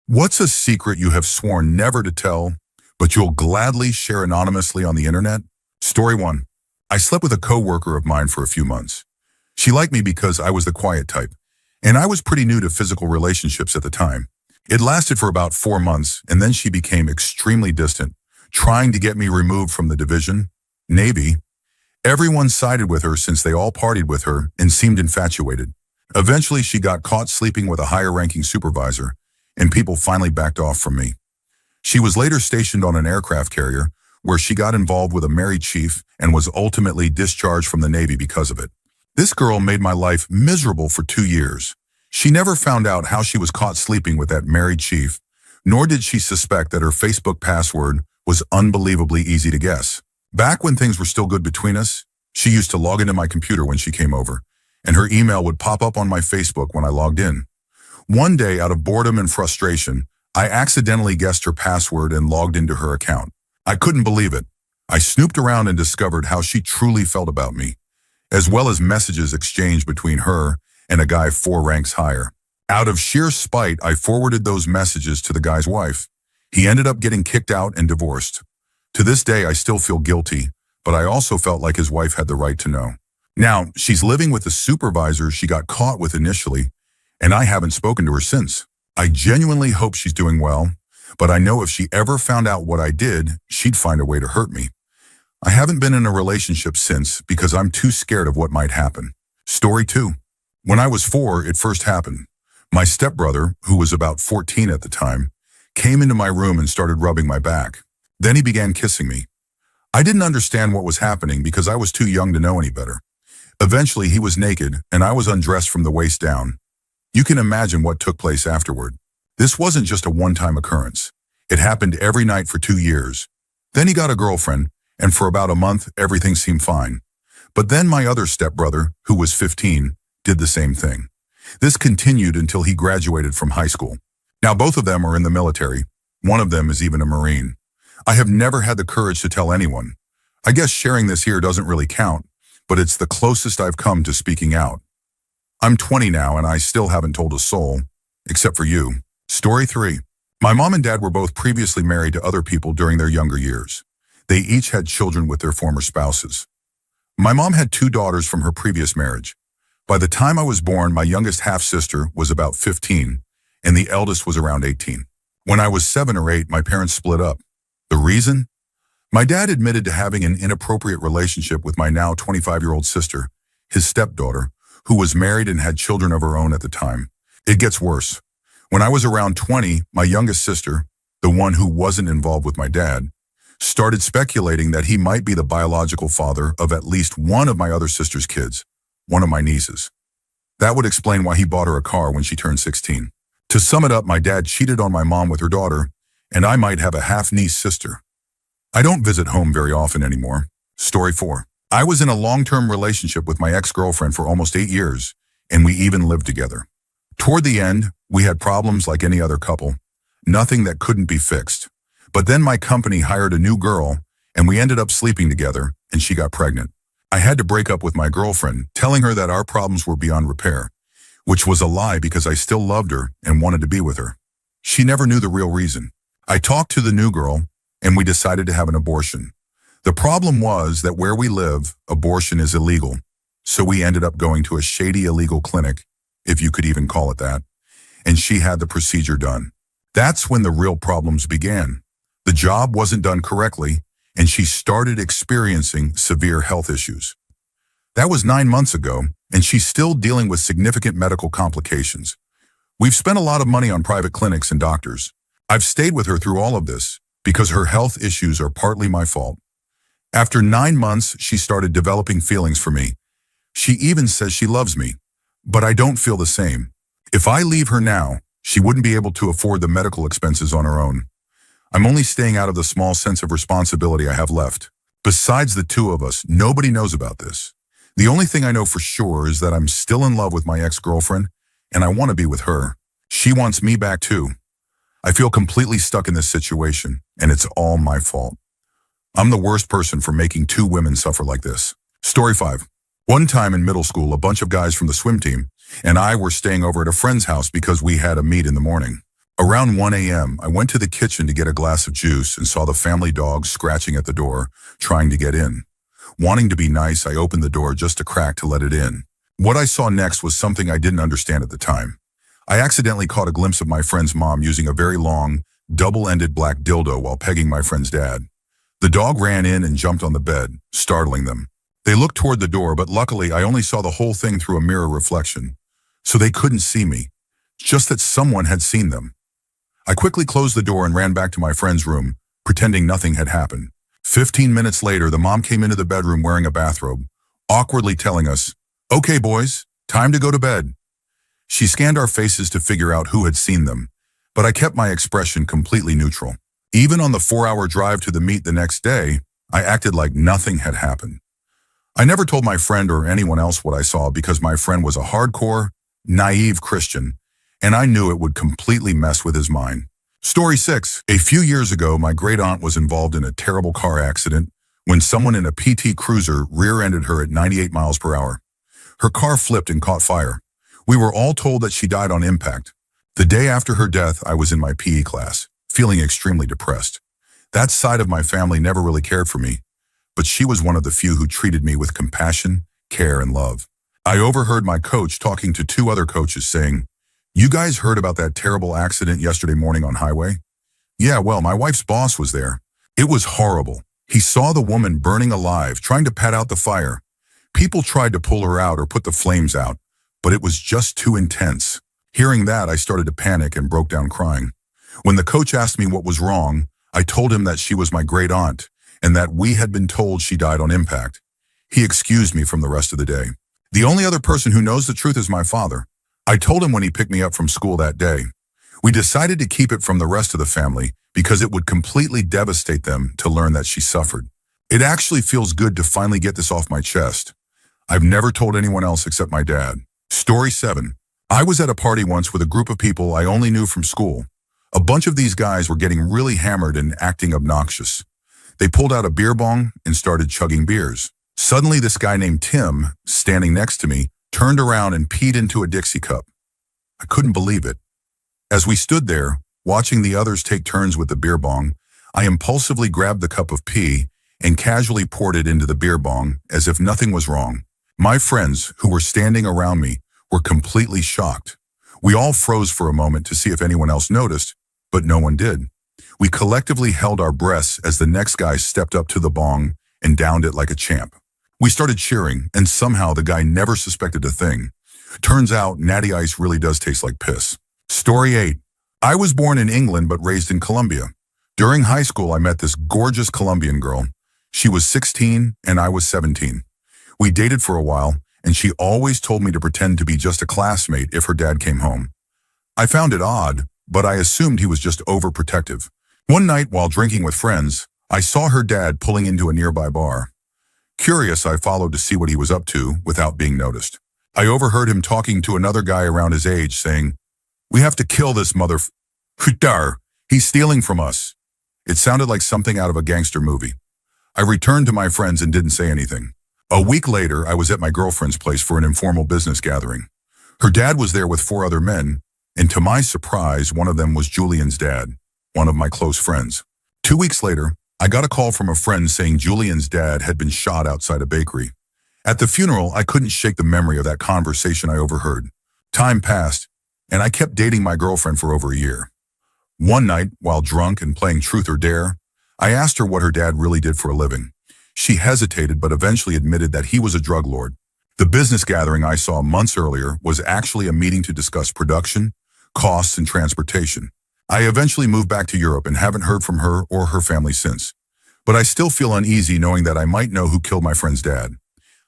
What's a secret you have sworn never to tell, but you'll gladly share anonymously on the internet? Story 1. I slept with a coworker of mine for a few months. She liked me because I was the quiet type, and I was pretty new to physical relationships at the time. It lasted for about 4 months, and then she became extremely distant, trying to get me removed from the division, Navy. Everyone sided with her since they all partied with her and seemed infatuated. Eventually, she got caught sleeping with a higher-ranking supervisor, and people finally backed off from me. She was later stationed on an aircraft carrier, where she got involved with a married chief and was ultimately discharged from the Navy because of it. This girl made my life miserable for 2 years. She never found out how she was caught sleeping with that married chief, nor did she suspect that her Facebook password was unbelievably easy to guess. Back when things were still good between us, she used to log into my computer when she came over, and her email would pop up on my Facebook when I logged in. One day, out of boredom and frustration, I accidentally guessed her password and logged into her account. I couldn't believe it. I snooped around and discovered how she truly felt about me, as well as messages exchanged between her and a guy 4 ranks higher. Out of sheer spite, I forwarded those messages to the guy's wife. He ended up getting kicked out and divorced. To this day, I still feel guilty, but I also felt like his wife had the right to know. Now, she's living with the supervisor she got caught with initially, and I haven't spoken to her since. I genuinely hope she's doing well, but I know if she ever found out what I did, she'd find a way to hurt me. I haven't been in a relationship since because I'm too scared of what might happen. Story 2. When I was 4, it first happened. My stepbrother, who was about 14 at the time, came into my room and started rubbing my back. Then he began kissing me. I didn't understand what was happening because I was too young to know any better. Eventually, he was naked, and I was undressed from the waist down. You can imagine what took place afterward. This wasn't just a one-time occurrence. It happened every night for 2 years. Then he got a girlfriend, and for about a month, everything seemed fine. But then my other stepbrother, who was 15, did the same thing. This continued until he graduated from high school. Now both of them are in the military. One of them is even a Marine. I have never had the courage to tell anyone. I guess sharing this here doesn't really count, but it's the closest I've come to speaking out. I'm 20 now and I still haven't told a soul, except for you. Story 3. My mom and dad were both previously married to other people during their younger years. They each had children with their former spouses. My mom had 2 daughters from her previous marriage. By the time I was born, my youngest half-sister was about 15, and the eldest was around 18. When I was 7 or 8, my parents split up. The reason? My dad admitted to having an inappropriate relationship with my now 25-year-old sister, his stepdaughter, who was married and had children of her own at the time. It gets worse. When I was around 20, my youngest sister, the one who wasn't involved with my dad, started speculating that he might be the biological father of at least one of my other sister's kids, one of my nieces. That would explain why he bought her a car when she turned 16. To sum it up, my dad cheated on my mom with her daughter, and I might have a half-niece sister. I don't visit home very often anymore. Story 4. I was in a long-term relationship with my ex-girlfriend for almost 8 years, and we even lived together. Toward the end, we had problems like any other couple, nothing that couldn't be fixed. But then my company hired a new girl, and we ended up sleeping together, and she got pregnant. I had to break up with my girlfriend, telling her that our problems were beyond repair, which was a lie because I still loved her and wanted to be with her. She never knew the real reason. I talked to the new girl, and we decided to have an abortion. The problem was that where we live, abortion is illegal, so we ended up going to a shady illegal clinic, if you could even call it that, and she had the procedure done. That's when the real problems began. The job wasn't done correctly, and she started experiencing severe health issues. That was 9 months ago, and she's still dealing with significant medical complications. We've spent a lot of money on private clinics and doctors. I've stayed with her through all of this because her health issues are partly my fault. After 9 months, she started developing feelings for me. She even says she loves me, but I don't feel the same. If I leave her now, she wouldn't be able to afford the medical expenses on her own. I'm only staying out of the small sense of responsibility I have left. Besides the 2 of us, nobody knows about this. The only thing I know for sure is that I'm still in love with my ex-girlfriend, and I want to be with her. She wants me back too. I feel completely stuck in this situation, and it's all my fault. I'm the worst person for making 2 women suffer like this. Story 5. One time in middle school, a bunch of guys from the swim team and I were staying over at a friend's house because we had a meet in the morning. Around 1 a.m., I went to the kitchen to get a glass of juice and saw the family dog scratching at the door, trying to get in. Wanting to be nice, I opened the door just a crack to let it in. What I saw next was something I didn't understand at the time. I accidentally caught a glimpse of my friend's mom using a very long, double-ended black dildo while pegging my friend's dad. The dog ran in and jumped on the bed, startling them. They looked toward the door, but luckily I only saw the whole thing through a mirror reflection, so they couldn't see me, just that someone had seen them. I quickly closed the door and ran back to my friend's room, pretending nothing had happened. 15 minutes later, the mom came into the bedroom wearing a bathrobe, awkwardly telling us, "Okay, boys, time to go to bed." She scanned our faces to figure out who had seen them, but I kept my expression completely neutral. Even on the 4-hour drive to the meet the next day, I acted like nothing had happened. I never told my friend or anyone else what I saw because my friend was a hardcore, naive Christian, and I knew it would completely mess with his mind. Story 6. A few years ago, my great-aunt was involved in a terrible car accident when someone in a PT Cruiser rear-ended her at 98 miles per hour. Her car flipped and caught fire. We were all told that she died on impact. The day after her death, I was in my PE class, feeling extremely depressed. That side of my family never really cared for me, but she was one of the few who treated me with compassion, care, and love. I overheard my coach talking to 2 other coaches saying, "You guys heard about that terrible accident yesterday morning on highway?" "Yeah, well, my wife's boss was there. It was horrible. He saw the woman burning alive, trying to put out the fire. People tried to pull her out or put the flames out, but it was just too intense." Hearing that, I started to panic and broke down crying. When the coach asked me what was wrong, I told him that she was my great aunt and that we had been told she died on impact. He excused me from the rest of the day. The only other person who knows the truth is my father. I told him when he picked me up from school that day. We decided to keep it from the rest of the family because it would completely devastate them to learn that she suffered. It actually feels good to finally get this off my chest. I've never told anyone else except my dad. Story 7. I was at a party once with a group of people I only knew from school. A bunch of these guys were getting really hammered and acting obnoxious. They pulled out a beer bong and started chugging beers. Suddenly, this guy named Tim, standing next to me, turned around and peed into a Dixie cup. I couldn't believe it. As we stood there, watching the others take turns with the beer bong, I impulsively grabbed the cup of pee and casually poured it into the beer bong as if nothing was wrong. My friends, who were standing around me, were completely shocked. We all froze for a moment to see if anyone else noticed, but no one did. We collectively held our breaths as the next guy stepped up to the bong and downed it like a champ. We started cheering, and somehow the guy never suspected a thing. Turns out, Natty Ice really does taste like piss. Story 8. I was born in England but raised in Colombia. During high school, I met this gorgeous Colombian girl. She was 16 and I was 17. We dated for a while, and she always told me to pretend to be just a classmate if her dad came home. I found it odd, but I assumed he was just overprotective. One night, while drinking with friends, I saw her dad pulling into a nearby bar. Curious, I followed to see what he was up to without being noticed. I overheard him talking to another guy around his age saying, "We have to kill this motherfucker. He's stealing from us." It sounded like something out of a gangster movie. I returned to my friends and didn't say anything. A week later, I was at my girlfriend's place for an informal business gathering. Her dad was there with 4 other men, and to my surprise, one of them was Julian's dad, one of my close friends. 2 weeks later, I got a call from a friend saying Julian's dad had been shot outside a bakery. At the funeral, I couldn't shake the memory of that conversation I overheard. Time passed, and I kept dating my girlfriend for over a year. One night, while drunk and playing Truth or Dare, I asked her what her dad really did for a living. She hesitated but eventually admitted that he was a drug lord. The business gathering I saw months earlier was actually a meeting to discuss production, costs, and transportation. I eventually moved back to Europe and haven't heard from her or her family since. But I still feel uneasy knowing that I might know who killed my friend's dad.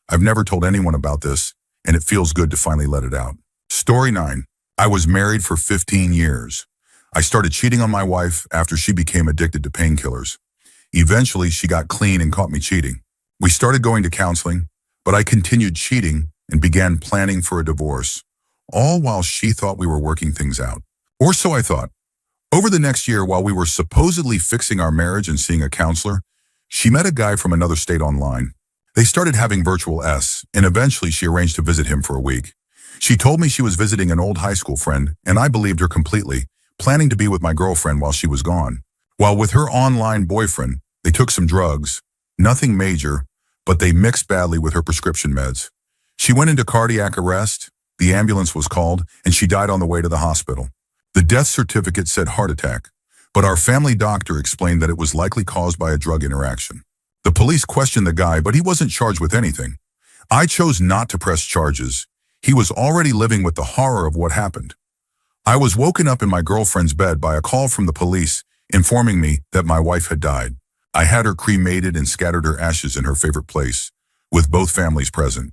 I've never told anyone about this, and it feels good to finally let it out. Story 9. I was married for 15 years. I started cheating on my wife after she became addicted to painkillers. Eventually, she got clean and caught me cheating. We started going to counseling, but I continued cheating and began planning for a divorce, all while she thought we were working things out. Or so I thought. Over the next year, while we were supposedly fixing our marriage and seeing a counselor, she met a guy from another state online. They started having virtual S, and eventually she arranged to visit him for a week. She told me she was visiting an old high school friend, and I believed her completely, planning to be with my girlfriend while she was gone. While with her online boyfriend, they took some drugs. Nothing major, but they mixed badly with her prescription meds. She went into cardiac arrest, the ambulance was called, and she died on the way to the hospital. The death certificate said heart attack, but our family doctor explained that it was likely caused by a drug interaction. The police questioned the guy, but he wasn't charged with anything. I chose not to press charges. He was already living with the horror of what happened. I was woken up in my girlfriend's bed by a call from the police informing me that my wife had died. I had her cremated and scattered her ashes in her favorite place, with both families present.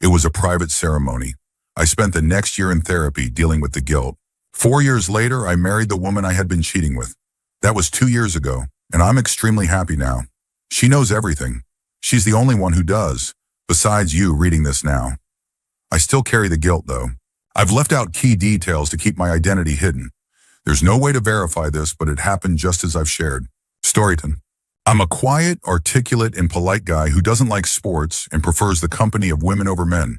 It was a private ceremony. I spent the next year in therapy dealing with the guilt. 4 years later, I married the woman I had been cheating with. That was 2 years ago, and I'm extremely happy now. She knows everything. She's the only one who does, besides you reading this now. I still carry the guilt, though. I've left out key details to keep my identity hidden. There's no way to verify this, but it happened just as I've shared. Storyton. I'm a quiet, articulate, and polite guy who doesn't like sports and prefers the company of women over men.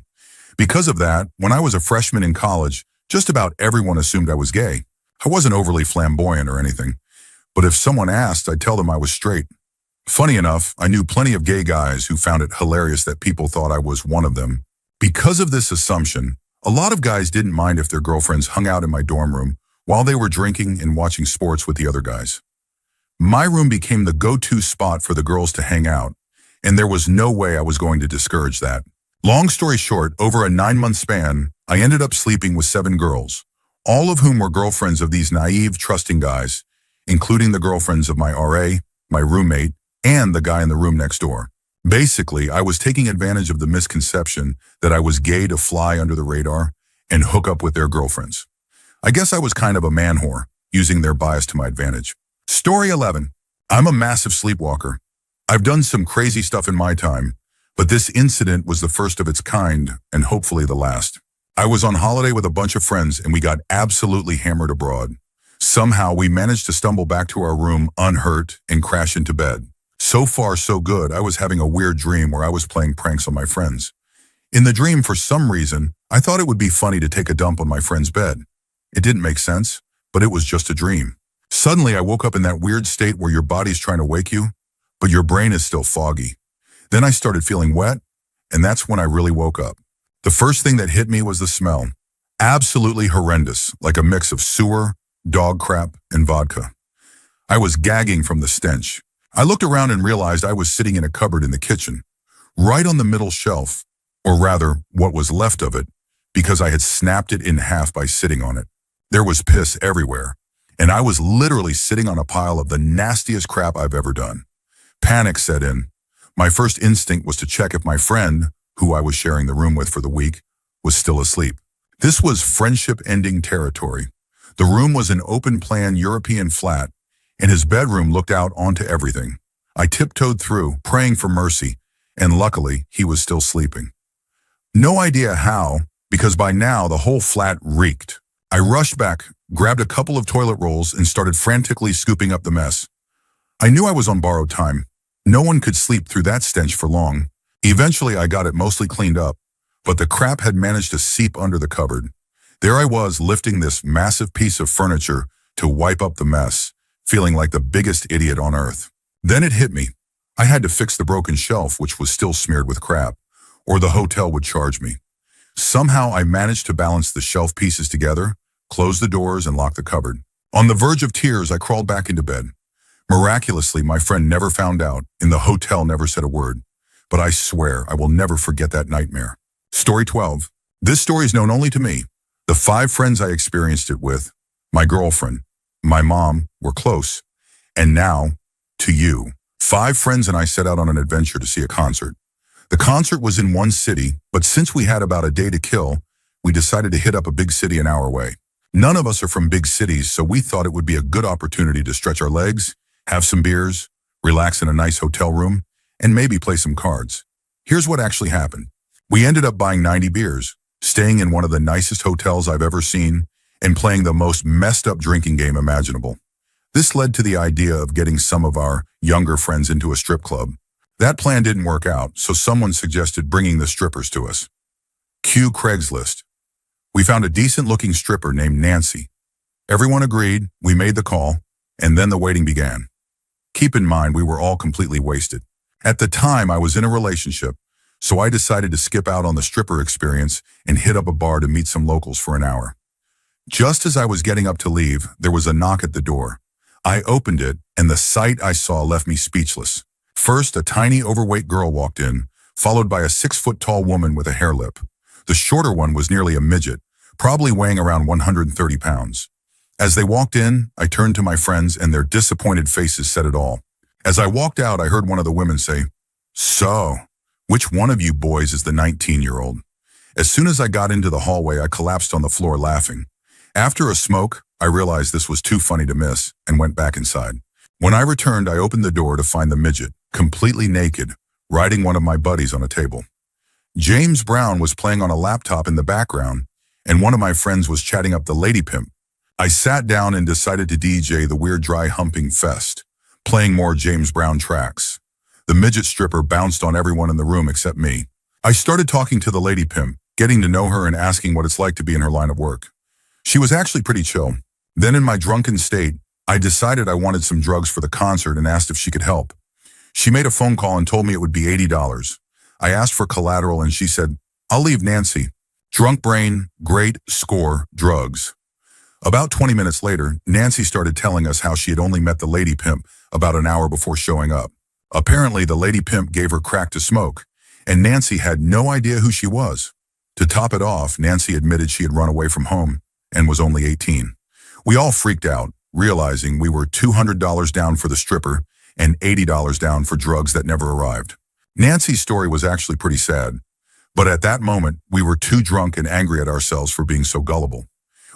Because of that, when I was a freshman in college, just about everyone assumed I was gay. I wasn't overly flamboyant or anything, but if someone asked, I'd tell them I was straight. Funny enough, I knew plenty of gay guys who found it hilarious that people thought I was one of them. Because of this assumption, a lot of guys didn't mind if their girlfriends hung out in my dorm room while they were drinking and watching sports with the other guys. My room became the go-to spot for the girls to hang out, and there was no way I was going to discourage that. Long story short, over a 9-month span, I ended up sleeping with 7 girls, all of whom were girlfriends of these naive, trusting guys, including the girlfriends of my RA, my roommate, and the guy in the room next door. Basically, I was taking advantage of the misconception that I was gay to fly under the radar and hook up with their girlfriends. I guess I was kind of a man whore, using their bias to my advantage. Story 11. I'm a massive sleepwalker. I've done some crazy stuff in my time, but this incident was the first of its kind and hopefully the last. I was on holiday with a bunch of friends and we got absolutely hammered abroad. Somehow we managed to stumble back to our room unhurt and crash into bed. So far, so good. I was having a weird dream where I was playing pranks on my friends. In the dream, for some reason, I thought it would be funny to take a dump on my friend's bed. It didn't make sense, but it was just a dream. Suddenly, I woke up in that weird state where your body's trying to wake you, but your brain is still foggy. Then I started feeling wet, and that's when I really woke up. The first thing that hit me was the smell. Absolutely horrendous, like a mix of sewer, dog crap, and vodka. I was gagging from the stench. I looked around and realized I was sitting in a cupboard in the kitchen, right on the middle shelf, or rather, what was left of it, because I had snapped it in half by sitting on it. There was piss everywhere, and I was literally sitting on a pile of the nastiest crap I've ever done. Panic set in. My first instinct was to check if my friend, who I was sharing the room with for the week, was still asleep. This was friendship-ending territory. The room was an open-plan European flat, and his bedroom looked out onto everything. I tiptoed through, praying for mercy, and luckily, he was still sleeping. No idea how, because by now the whole flat reeked. I rushed back, grabbed a couple of toilet rolls, and started frantically scooping up the mess. I knew I was on borrowed time. No one could sleep through that stench for long. Eventually, I got it mostly cleaned up, but the crap had managed to seep under the cupboard. There I was, lifting this massive piece of furniture to wipe up the mess, feeling like the biggest idiot on earth. Then it hit me. I had to fix the broken shelf, which was still smeared with crap, or the hotel would charge me. Somehow I managed to balance the shelf pieces together, close the doors, and lock the cupboard. On the verge of tears, I crawled back into bed. Miraculously, my friend never found out, and the hotel never said a word. But I swear I will never forget that nightmare. Story 12. This story is known only to me. The 5 friends I experienced it with, my girlfriend, my mom, were close. And now, to you. 5 friends and I set out on an adventure to see a concert. The concert was in one city, but since we had about a day to kill, we decided to hit up a big city an hour away. None of us are from big cities, so we thought it would be a good opportunity to stretch our legs, have some beers, relax in a nice hotel room, and maybe play some cards. Here's what actually happened. We ended up buying 90 beers, staying in one of the nicest hotels I've ever seen, and playing the most messed up drinking game imaginable. This led to the idea of getting some of our younger friends into a strip club. That plan didn't work out, so someone suggested bringing the strippers to us. Cue Craigslist. We found a decent-looking stripper named Nancy. Everyone agreed, we made the call, and then the waiting began. Keep in mind, we were all completely wasted. At the time, I was in a relationship, so I decided to skip out on the stripper experience and hit up a bar to meet some locals for an hour. Just as I was getting up to leave, there was a knock at the door. I opened it, and the sight I saw left me speechless. First, a tiny, overweight girl walked in, followed by a 6-foot-tall woman with a hair lip. The shorter one was nearly a midget, probably weighing around 130 pounds. As they walked in, I turned to my friends, and their disappointed faces said it all. As I walked out, I heard one of the women say, "So, which one of you boys is the 19-year-old?" As soon as I got into the hallway, I collapsed on the floor laughing. After a smoke, I realized this was too funny to miss and went back inside. When I returned, I opened the door to find the midget, completely naked, riding one of my buddies on a table. James Brown was playing on a laptop in the background, and one of my friends was chatting up the lady pimp. I sat down and decided to DJ the Weird Dry Humping Fest, playing more James Brown tracks. The midget stripper bounced on everyone in the room except me. I started talking to the lady pimp, getting to know her and asking what it's like to be in her line of work. She was actually pretty chill. Then in my drunken state, I decided I wanted some drugs for the concert and asked if she could help. She made a phone call and told me it would be $80. I asked for collateral and she said, "I'll leave Nancy." Drunk brain, great score, drugs. About 20 minutes later, Nancy started telling us how she had only met the lady pimp about an hour before showing up. Apparently, the lady pimp gave her crack to smoke, and Nancy had no idea who she was. To top it off, Nancy admitted she had run away from home and was only 18. We all freaked out, realizing we were $200 down for the stripper and $80 down for drugs that never arrived. Nancy's story was actually pretty sad, but at that moment, we were too drunk and angry at ourselves for being so gullible.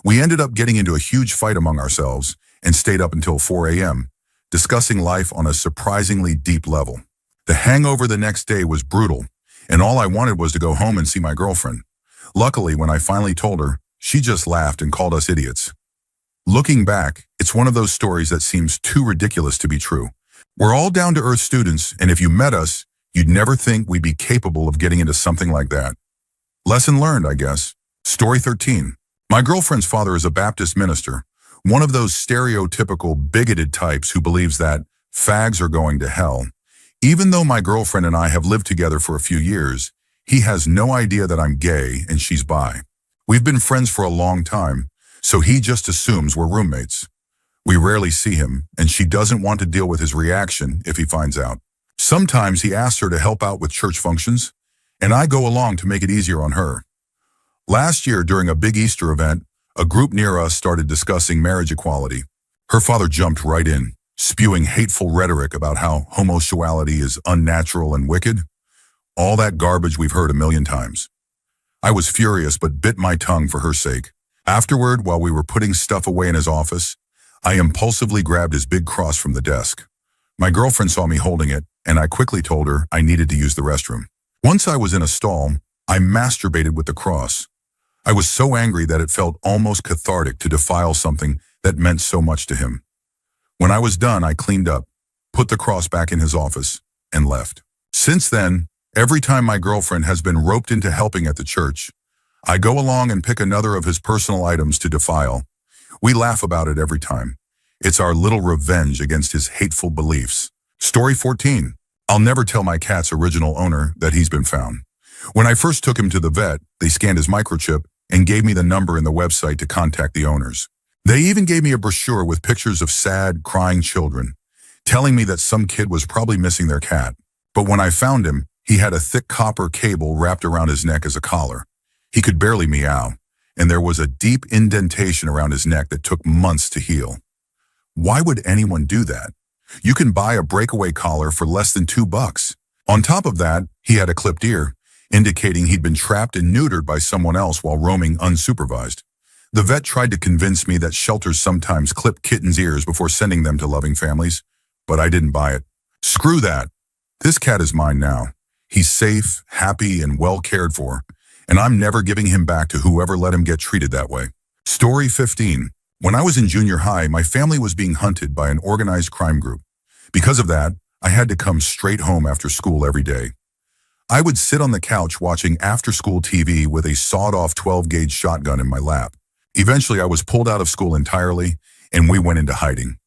We ended up getting into a huge fight among ourselves and stayed up until 4 a.m., discussing life on a surprisingly deep level. The hangover the next day was brutal, and all I wanted was to go home and see my girlfriend. Luckily, when I finally told her, she just laughed and called us idiots. Looking back, it's one of those stories that seems too ridiculous to be true. We're all down-to-earth students, and if you met us, you'd never think we'd be capable of getting into something like that. Lesson learned, I guess. Story 13. My girlfriend's father is a Baptist minister, one of those stereotypical bigoted types who believes that fags are going to hell. Even though my girlfriend and I have lived together for a few years, he has no idea that I'm gay and she's bi. We've been friends for a long time, so he just assumes we're roommates. We rarely see him, and she doesn't want to deal with his reaction if he finds out. Sometimes he asks her to help out with church functions, and I go along to make it easier on her. Last year, during a big Easter event, a group near us started discussing marriage equality. Her father jumped right in, spewing hateful rhetoric about how homosexuality is unnatural and wicked. All that garbage we've heard a million times. I was furious but bit my tongue for her sake. Afterward, while we were putting stuff away in his office, I impulsively grabbed his big cross from the desk. My girlfriend saw me holding it, and I quickly told her I needed to use the restroom. Once I was in a stall, I masturbated with the cross. I was so angry that it felt almost cathartic to defile something that meant so much to him. When I was done, I cleaned up, put the cross back in his office, and left. Since then, every time my girlfriend has been roped into helping at the church, I go along and pick another of his personal items to defile. We laugh about it every time. It's our little revenge against his hateful beliefs. Story 14. I'll never tell my cat's original owner that he's been found. When I first took him to the vet, they scanned his microchip and gave me the number in the website to contact the owners. They even gave me a brochure with pictures of sad, crying children, telling me that some kid was probably missing their cat. But when I found him, he had a thick copper cable wrapped around his neck as a collar. He could barely meow, and there was a deep indentation around his neck that took months to heal. Why would anyone do that? You can buy a breakaway collar for less than $2. On top of that, he had a clipped ear, indicating he'd been trapped and neutered by someone else while roaming unsupervised. The vet tried to convince me that shelters sometimes clip kittens' ears before sending them to loving families, but I didn't buy it. Screw that. This cat is mine now. He's safe, happy, and well cared for, and I'm never giving him back to whoever let him get treated that way. Story 15. When I was in junior high, my family was being hunted by an organized crime group. Because of that, I had to come straight home after school every day. I would sit on the couch watching after-school TV with a sawed-off 12-gauge shotgun in my lap. Eventually, I was pulled out of school entirely, and we went into hiding.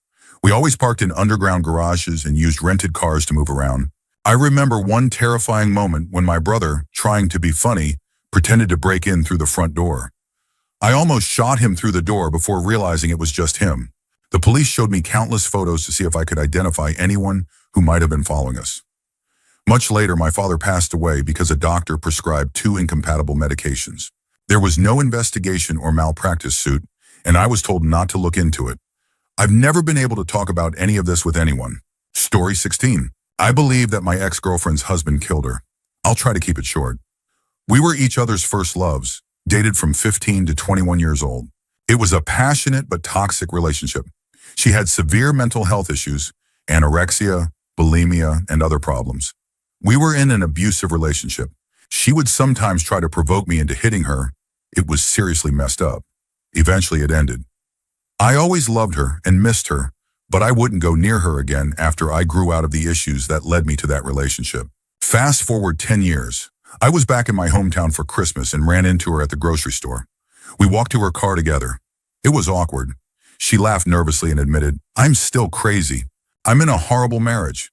We always parked in underground garages and used rented cars to move around. I remember one terrifying moment when my brother, trying to be funny, pretended to break in through the front door. I almost shot him through the door before realizing it was just him. The police showed me countless photos to see if I could identify anyone who might have been following us. Much later, my father passed away because a doctor prescribed two incompatible medications. There was no investigation or malpractice suit, and I was told not to look into it. I've never been able to talk about any of this with anyone. Story 16. I believe that my ex-girlfriend's husband killed her. I'll try to keep it short. We were each other's first loves, dated from 15 to 21 years old. It was a passionate but toxic relationship. She had severe mental health issues, anorexia, bulimia, and other problems. We were in an abusive relationship. She would sometimes try to provoke me into hitting her. It was seriously messed up. Eventually it ended. I always loved her and missed her, but I wouldn't go near her again after I grew out of the issues that led me to that relationship. Fast forward 10 years. I was back in my hometown for Christmas and ran into her at the grocery store. We walked to her car together. It was awkward. She laughed nervously and admitted, "I'm still crazy. I'm in a horrible marriage."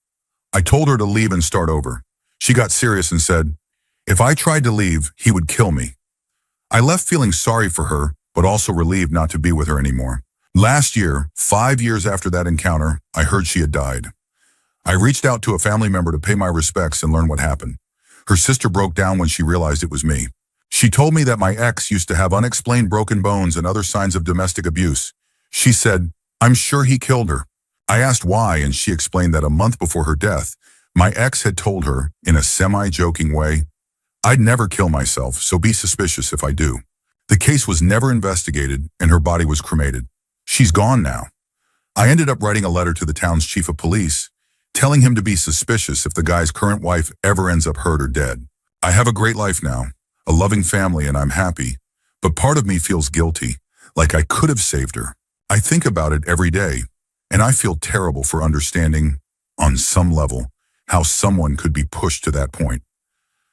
I told her to leave and start over. She got serious and said, "If I tried to leave, he would kill me." I left feeling sorry for her, but also relieved not to be with her anymore. Last year, 5 years after that encounter, I heard she had died. I reached out to a family member to pay my respects and learn what happened. Her sister broke down when she realized it was me. She told me that my ex used to have unexplained broken bones and other signs of domestic abuse. She said, "I'm sure he killed her." I asked why, and she explained that a month before her death, my ex had told her, in a semi-joking way, "I'd never kill myself, so be suspicious if I do." The case was never investigated, and her body was cremated. She's gone now. I ended up writing a letter to the town's chief of police, telling him to be suspicious if the guy's current wife ever ends up hurt or dead. I have a great life now, a loving family, and I'm happy, but part of me feels guilty, like I could have saved her. I think about it every day, and I feel terrible for understanding, on some level, how someone could be pushed to that point.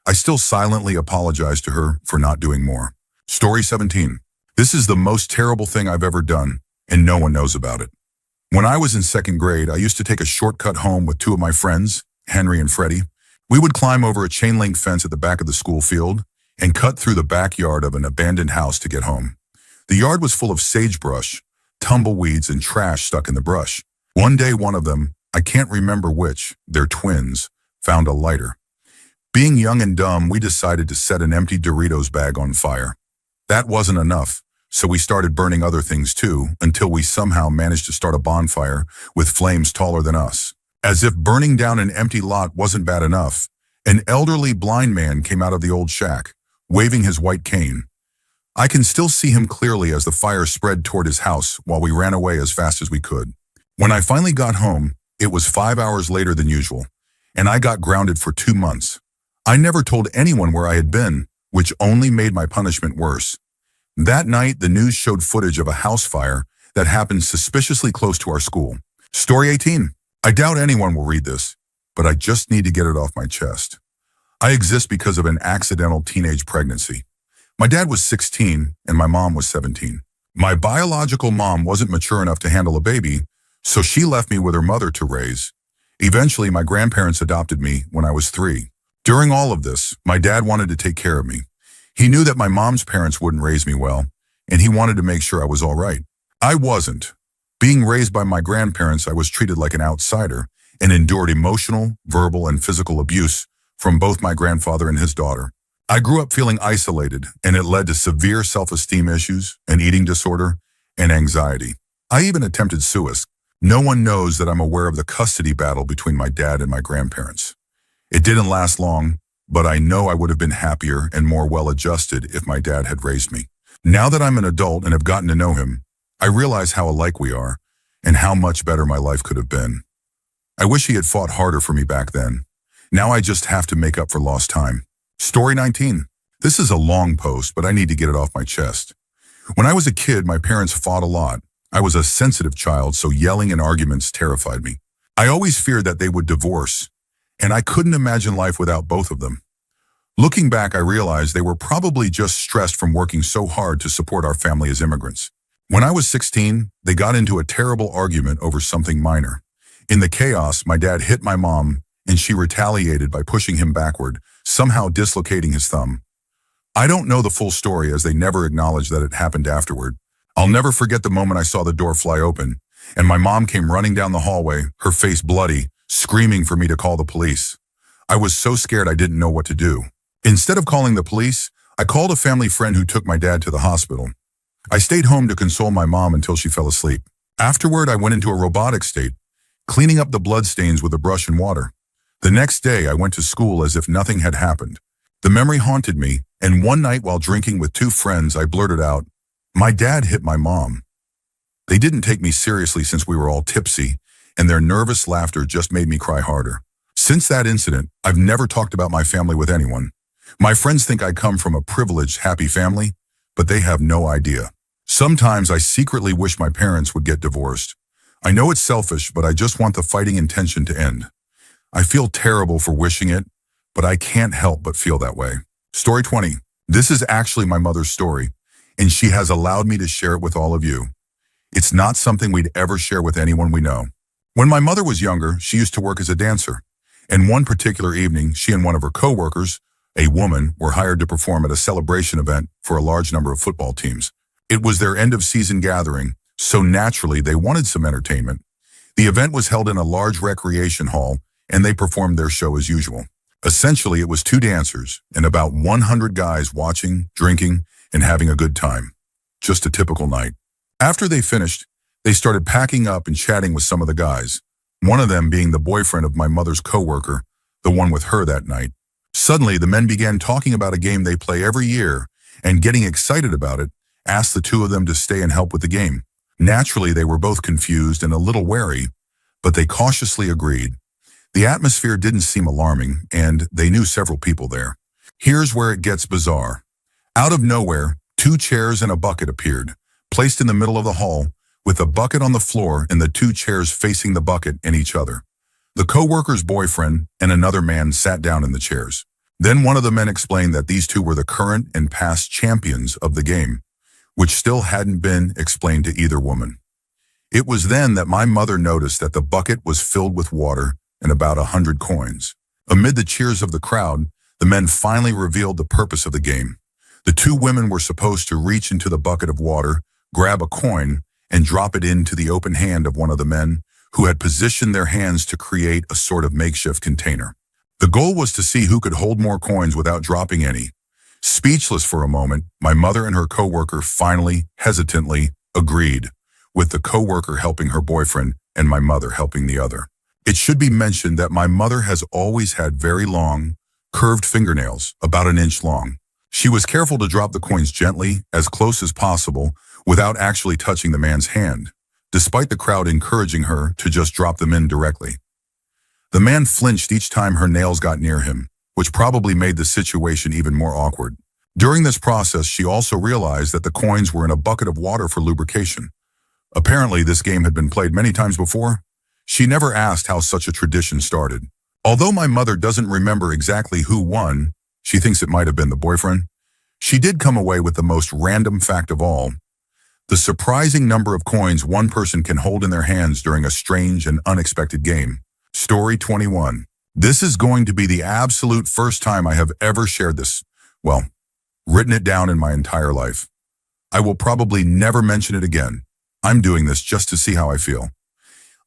I still silently apologize to her for not doing more. Story 17. This is the most terrible thing I've ever done, and no one knows about it. When I was in second grade, I used to take a shortcut home with two of my friends, Henry and Freddie. We would climb over a chain-link fence at the back of the school field and cut through the backyard of an abandoned house to get home. The yard was full of sagebrush, tumbleweeds, and trash stuck in the brush. One day, one of them, I can't remember which, they're twins, found a lighter. Being young and dumb, we decided to set an empty Doritos bag on fire. That wasn't enough, so we started burning other things too, until we somehow managed to start a bonfire with flames taller than us. As if burning down an empty lot wasn't bad enough, an elderly blind man came out of the old shack, waving his white cane. I can still see him clearly as the fire spread toward his house while we ran away as fast as we could. When I finally got home, it was 5 hours later than usual, and I got grounded for 2 months. I never told anyone where I had been, which only made my punishment worse. That night, the news showed footage of a house fire that happened suspiciously close to our school. Story 18. I doubt anyone will read this, but I just need to get it off my chest. I exist because of an accidental teenage pregnancy. My dad was 16 and my mom was 17. My biological mom wasn't mature enough to handle a baby, so she left me with her mother to raise. Eventually, my grandparents adopted me when I was 3. During all of this, my dad wanted to take care of me. He knew that my mom's parents wouldn't raise me well, and he wanted to make sure I was all right. I wasn't. Being raised by my grandparents, I was treated like an outsider and endured emotional, verbal, and physical abuse from both my grandfather and his daughter. I grew up feeling isolated, and it led to severe self-esteem issues, an eating disorder, and anxiety. I even attempted suicide. No one knows that I'm aware of the custody battle between my dad and my grandparents. It didn't last long, but I know I would have been happier and more well-adjusted if my dad had raised me. Now that I'm an adult and have gotten to know him, I realize how alike we are and how much better my life could have been. I wish he had fought harder for me back then. Now I just have to make up for lost time. Story 19. This is a long post, but I need to get it off my chest. When I was a kid, my parents fought a lot. I was a sensitive child, so yelling and arguments terrified me. I always feared that they would divorce, and I couldn't imagine life without both of them. Looking back, I realized they were probably just stressed from working so hard to support our family as immigrants. When I was 16, they got into a terrible argument over something minor. In the chaos, my dad hit my mom, and she retaliated by pushing him backward, somehow dislocating his thumb. I don't know the full story as they never acknowledged that it happened afterward. I'll never forget the moment I saw the door fly open, and my mom came running down the hallway, her face bloody, screaming for me to call the police. I was so scared I didn't know what to do. Instead of calling the police, I called a family friend who took my dad to the hospital. I stayed home to console my mom until she fell asleep. Afterward, I went into a robotic state, cleaning up the bloodstains with a brush and water. The next day, I went to school as if nothing had happened. The memory haunted me, and one night while drinking with two friends, I blurted out, "My dad hit my mom." They didn't take me seriously since we were all tipsy, and their nervous laughter just made me cry harder. Since that incident, I've never talked about my family with anyone. My friends think I come from a privileged, happy family, but they have no idea. Sometimes I secretly wish my parents would get divorced. I know it's selfish, but I just want the fighting intention to end. I feel terrible for wishing it, but I can't help but feel that way. Story 20. This is actually my mother's story, and she has allowed me to share it with all of you. It's not something we'd ever share with anyone we know. When my mother was younger, she used to work as a dancer. And one particular evening, she and one of her co-workers, a woman, were hired to perform at a celebration event for a large number of football teams. It was their end-of-season gathering, so naturally they wanted some entertainment. The event was held in a large recreation hall, and they performed their show as usual. Essentially, it was two dancers and about 100 guys watching, drinking, and having a good time. Just a typical night. After they finished, they started packing up and chatting with some of the guys, one of them being the boyfriend of my mother's coworker, the one with her that night. Suddenly, the men began talking about a game they play every year, and getting excited about it, asked the two of them to stay and help with the game. Naturally, they were both confused and a little wary, but they cautiously agreed. The atmosphere didn't seem alarming, and they knew several people there. Here's where it gets bizarre. Out of nowhere, two chairs and a bucket appeared, placed in the middle of the hall, with a bucket on the floor and the two chairs facing the bucket and each other. The co-worker's boyfriend and another man sat down in the chairs. Then one of the men explained that these two were the current and past champions of the game, which still hadn't been explained to either woman. It was then that my mother noticed that the bucket was filled with water and about 100 coins. Amid the cheers of the crowd, the men finally revealed the purpose of the game. The two women were supposed to reach into the bucket of water, grab a coin, and drop it into the open hand of one of the men who had positioned their hands to create a sort of makeshift container. The goal was to see who could hold more coins without dropping any. Speechless for a moment, my mother and her co-worker finally, hesitantly, agreed, with the co-worker helping her boyfriend and my mother helping the other. It should be mentioned that my mother has always had very long, curved fingernails, about an inch long. She was careful to drop the coins gently, as close as possible, without actually touching the man's hand, despite the crowd encouraging her to just drop them in directly. The man flinched each time her nails got near him, which probably made the situation even more awkward. During this process, she also realized that the coins were in a bucket of water for lubrication. Apparently, this game had been played many times before. She never asked how such a tradition started. Although my mother doesn't remember exactly who won, she thinks it might have been the boyfriend, she did come away with the most random fact of all: the surprising number of coins one person can hold in their hands during a strange and unexpected game. Story 21. This is going to be the absolute first time I have ever shared this, well, written it down in my entire life. I will probably never mention it again. I'm doing this just to see how I feel.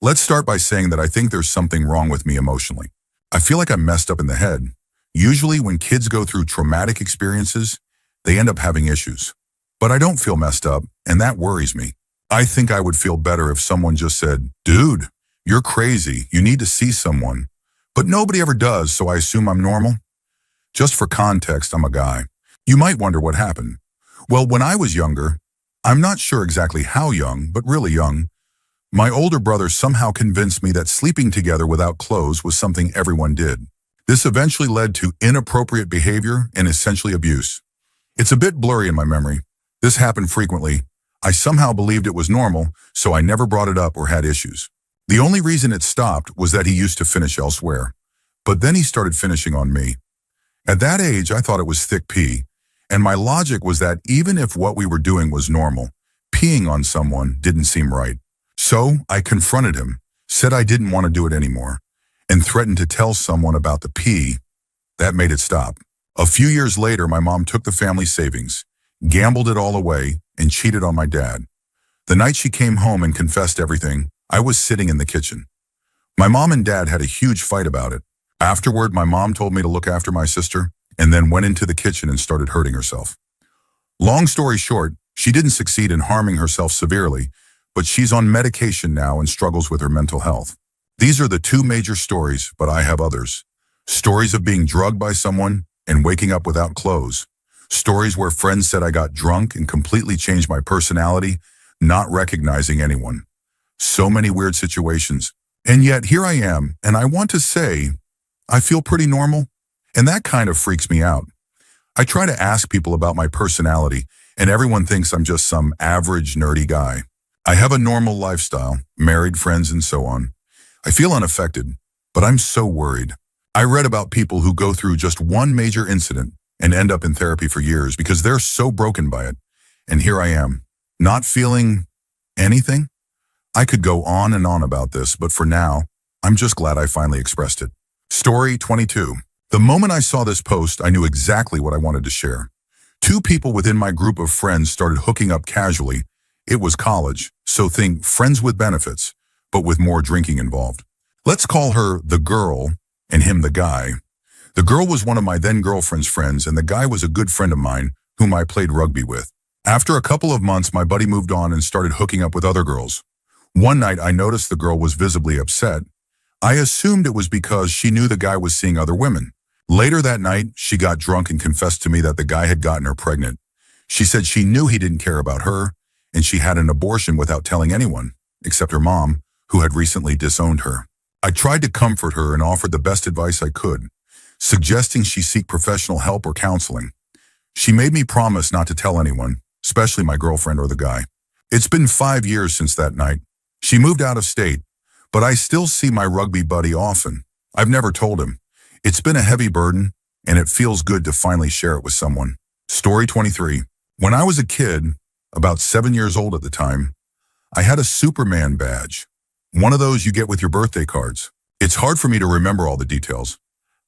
Let's start by saying that I think there's something wrong with me emotionally. I feel like I'm messed up in the head. Usually when kids go through traumatic experiences, they end up having issues. But I don't feel messed up, and that worries me. I think I would feel better if someone just said, "Dude, you're crazy, you need to see someone." But nobody ever does, so I assume I'm normal. Just for context, I'm a guy. You might wonder what happened. Well, when I was younger, I'm not sure exactly how young, but really young, my older brother somehow convinced me that sleeping together without clothes was something everyone did. This eventually led to inappropriate behavior and essentially abuse. It's a bit blurry in my memory. This happened frequently. I somehow believed it was normal, so I never brought it up or had issues. The only reason it stopped was that he used to finish elsewhere. But then he started finishing on me. At that age, I thought it was thick pee, and my logic was that even if what we were doing was normal, peeing on someone didn't seem right. So I confronted him, said I didn't want to do it anymore, and threatened to tell someone about the pee. That made it stop. A few years later, my mom took the family savings, gambled it all away, and cheated on my dad. The night she came home and confessed everything, I was sitting in the kitchen. My mom and dad had a huge fight about it. Afterward, my mom told me to look after my sister and then went into the kitchen and started hurting herself. Long story short, she didn't succeed in harming herself severely, but she's on medication now and struggles with her mental health. These are the two major stories, but I have others. Stories of being drugged by someone and waking up without clothes. Stories where friends said I got drunk and completely changed my personality, not recognizing anyone. So many weird situations. And yet here I am, and I want to say, I feel pretty normal, and that kind of freaks me out. I try to ask people about my personality, and everyone thinks I'm just some average, nerdy guy. I have a normal lifestyle, married, friends, and so on. I feel unaffected, but I'm so worried. I read about people who go through just one major incident and end up in therapy for years because they're so broken by it. And here I am, not feeling anything. I could go on and on about this, but for now, I'm just glad I finally expressed it. Story 22. The moment I saw this post, I knew exactly what I wanted to share. Two people within my group of friends started hooking up casually. It was college, so think friends with benefits, but with more drinking involved. Let's call her the girl and him the guy. The girl was one of my then-girlfriend's friends, and the guy was a good friend of mine whom I played rugby with. After a couple of months, my buddy moved on and started hooking up with other girls. One night, I noticed the girl was visibly upset. I assumed it was because she knew the guy was seeing other women. Later that night, she got drunk and confessed to me that the guy had gotten her pregnant. She said she knew he didn't care about her, and she had an abortion without telling anyone, except her mom, who had recently disowned her. I tried to comfort her and offered the best advice I could, suggesting she seek professional help or counseling. She made me promise not to tell anyone, especially my girlfriend or the guy. It's been 5 years since that night. She moved out of state, but I still see my rugby buddy often. I've never told him. It's been a heavy burden, and it feels good to finally share it with someone. Story 23. When I was a kid, about 7 years old at the time, I had a Superman badge. One of those you get with your birthday cards. It's hard for me to remember all the details,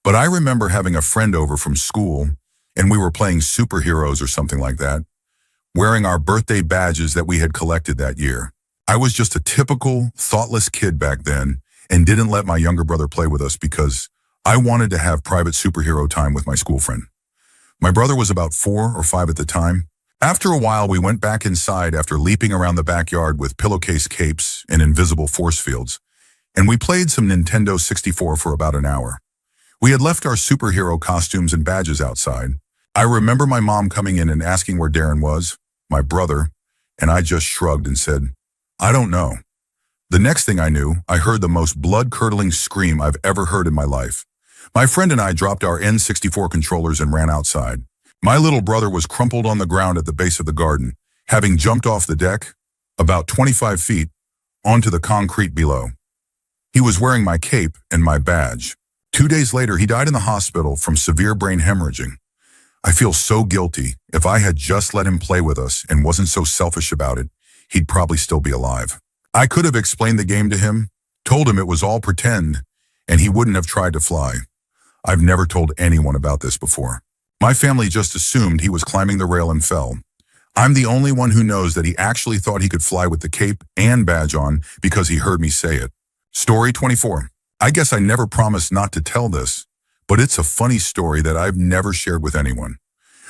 but I remember having a friend over from school, and we were playing superheroes or something like that, wearing our birthday badges that we had collected that year. I was just a typical, thoughtless kid back then and didn't let my younger brother play with us because I wanted to have private superhero time with my school friend. My brother was about 4 or 5 at the time. After a while, we went back inside after leaping around the backyard with pillowcase capes and invisible force fields, and we played some Nintendo 64 for about an hour. We had left our superhero costumes and badges outside. I remember my mom coming in and asking where Darren was, my brother, and I just shrugged and said, I don't know. The next thing I knew, I heard the most blood-curdling scream I've ever heard in my life. My friend and I dropped our N64 controllers and ran outside. My little brother was crumpled on the ground at the base of the garden, having jumped off the deck, about 25 feet, onto the concrete below. He was wearing my cape and my badge. 2 days later, he died in the hospital from severe brain hemorrhaging. I feel so guilty. If I had just let him play with us and wasn't so selfish about it, he'd probably still be alive. I could have explained the game to him, told him it was all pretend, and he wouldn't have tried to fly. I've never told anyone about this before. My family just assumed he was climbing the rail and fell. I'm the only one who knows that he actually thought he could fly with the cape and badge on because he heard me say it. Story 24. I guess I never promised not to tell this, but it's a funny story that I've never shared with anyone.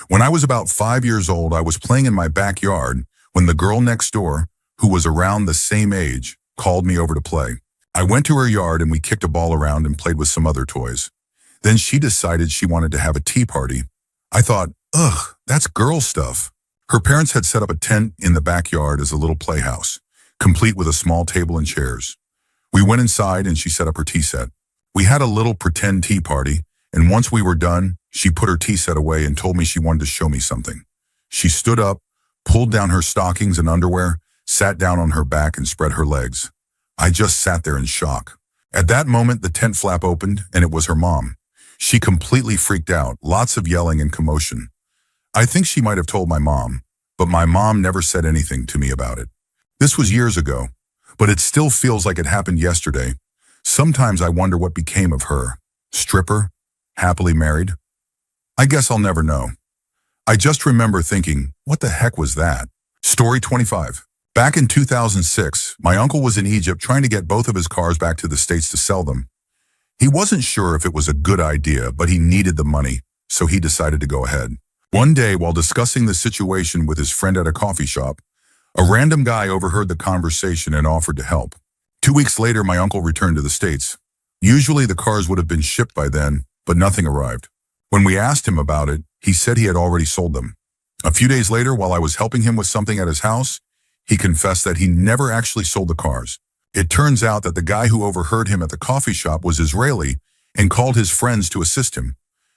When I was about 5 years old, I was playing in my backyard when the girl next door, who was around the same age, called me over to play. I went to her yard and we kicked a ball around and played with some other toys. Then she decided she wanted to have a tea party. I thought, ugh, that's girl stuff. Her parents had set up a tent in the backyard as a little playhouse, complete with a small table and chairs. We went inside and she set up her tea set. We had a little pretend tea party, and once we were done, she put her tea set away and told me she wanted to show me something. She stood up, pulled down her stockings and underwear, sat down on her back and spread her legs. I just sat there in shock. At that moment, the tent flap opened and it was her mom. She completely freaked out, lots of yelling and commotion. I think she might have told my mom, but my mom never said anything to me about it. This was years ago, but it still feels like it happened yesterday. Sometimes I wonder what became of her. Stripper? Happily married? I guess I'll never know. I just remember thinking, what the heck was that? Story 25. Back in 2006, my uncle was in Egypt trying to get both of his cars back to the States to sell them. He wasn't sure if it was a good idea, but he needed the money, so he decided to go ahead. One day, while discussing the situation with his friend at a coffee shop, a random guy overheard the conversation and offered to help. 2 weeks later, my uncle returned to the States. Usually the cars would have been shipped by then, but nothing arrived. When we asked him about it, he said he had already sold them. A few days later, while I was helping him with something at his house, he confessed that he never actually sold the cars. It turns out that the guy who overheard him at the coffee shop was Israeli and called his friends to assist him.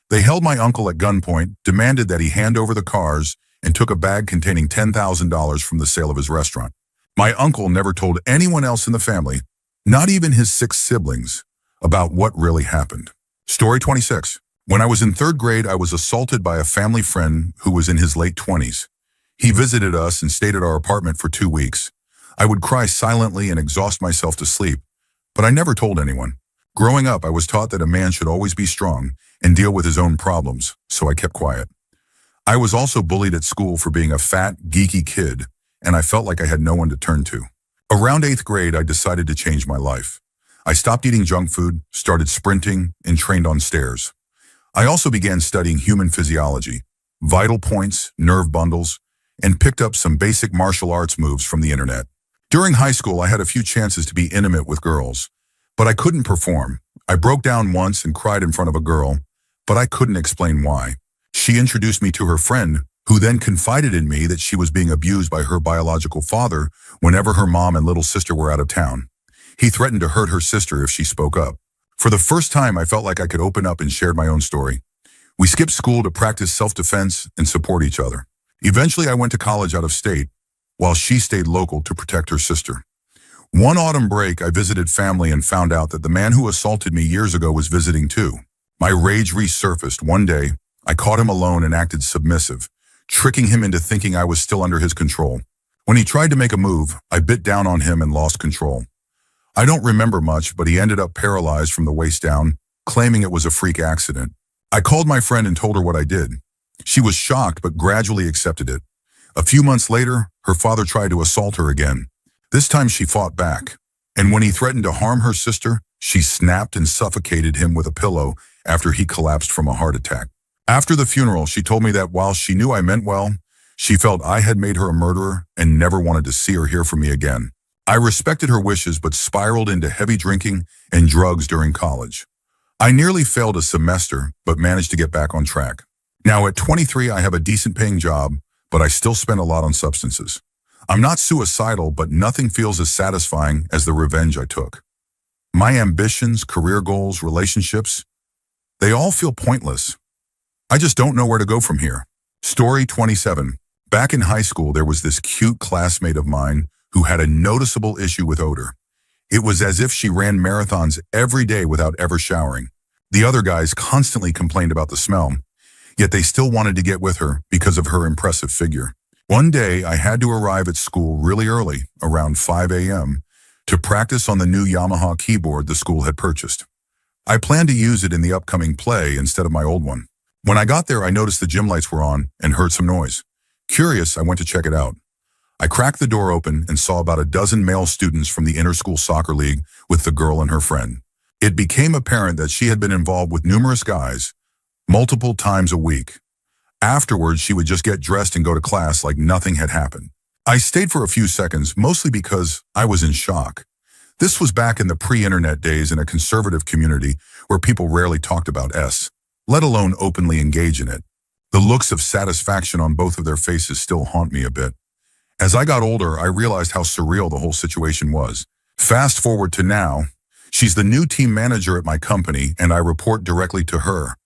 They held my uncle at gunpoint, demanded that he hand over the cars, and took a bag containing $10,000 from the sale of his restaurant. My uncle never told anyone else in the family, not even his 6 siblings, about what really happened. Story 26. When I was in 3rd grade, I was assaulted by a family friend who was in his late 20s. He visited us and stayed at our apartment for 2 weeks. I would cry silently and exhaust myself to sleep, but I never told anyone. Growing up, I was taught that a man should always be strong and deal with his own problems, so I kept quiet. I was also bullied at school for being a fat, geeky kid, and I felt like I had no one to turn to. Around 8th grade, I decided to change my life. I stopped eating junk food, started sprinting, and trained on stairs. I also began studying human physiology, vital points, nerve bundles, and picked up some basic martial arts moves from the internet. During high school, I had a few chances to be intimate with girls, but I couldn't perform. I broke down once and cried in front of a girl, but I couldn't explain why. She introduced me to her friend, who then confided in me that she was being abused by her biological father whenever her mom and little sister were out of town. He threatened to hurt her sister if she spoke up. For the first time, I felt like I could open up and share my own story. We skipped school to practice self-defense and support each other. Eventually, I went to college out of state, while she stayed local to protect her sister. One autumn break, I visited family and found out that the man who assaulted me years ago was visiting too. My rage resurfaced. One day, I caught him alone and acted submissive, tricking him into thinking I was still under his control. When he tried to make a move, I bit down on him and lost control. I don't remember much, but he ended up paralyzed from the waist down, claiming it was a freak accident. I called my friend and told her what I did. She was shocked, but gradually accepted it. A few months later, her father tried to assault her again. This time she fought back, and when he threatened to harm her sister, she snapped and suffocated him with a pillow after he collapsed from a heart attack. After the funeral, she told me that while she knew I meant well, she felt I had made her a murderer and never wanted to see or hear from me again. I respected her wishes but spiraled into heavy drinking and drugs during college. I nearly failed a semester but managed to get back on track. Now at 23, I have a decent paying job, but I still spend a lot on substances. I'm not suicidal, but nothing feels as satisfying as the revenge I took. My ambitions, career goals, relationships, they all feel pointless. I just don't know where to go from here. Story 27. Back in high school, there was this cute classmate of mine who had a noticeable issue with odor. It was as if she ran marathons every day without ever showering. The other guys constantly complained about the smell, yet they still wanted to get with her because of her impressive figure. One day, I had to arrive at school really early, around 5 a.m., to practice on the new Yamaha keyboard the school had purchased. I planned to use it in the upcoming play instead of my old one. When I got there, I noticed the gym lights were on and heard some noise. Curious, I went to check it out. I cracked the door open and saw about a dozen male students from the inter-school soccer league with the girl and her friend. It became apparent that she had been involved with numerous guys, multiple times a week. Afterwards, she would just get dressed and go to class like nothing had happened. I stayed for a few seconds, mostly because I was in shock. This was back in the pre-internet days in a conservative community where people rarely talked about S, let alone openly engage in it. The looks of satisfaction on both of their faces still haunt me a bit. As I got older, I realized how surreal the whole situation was. Fast forward to now, she's the new team manager at my company and I report directly to her.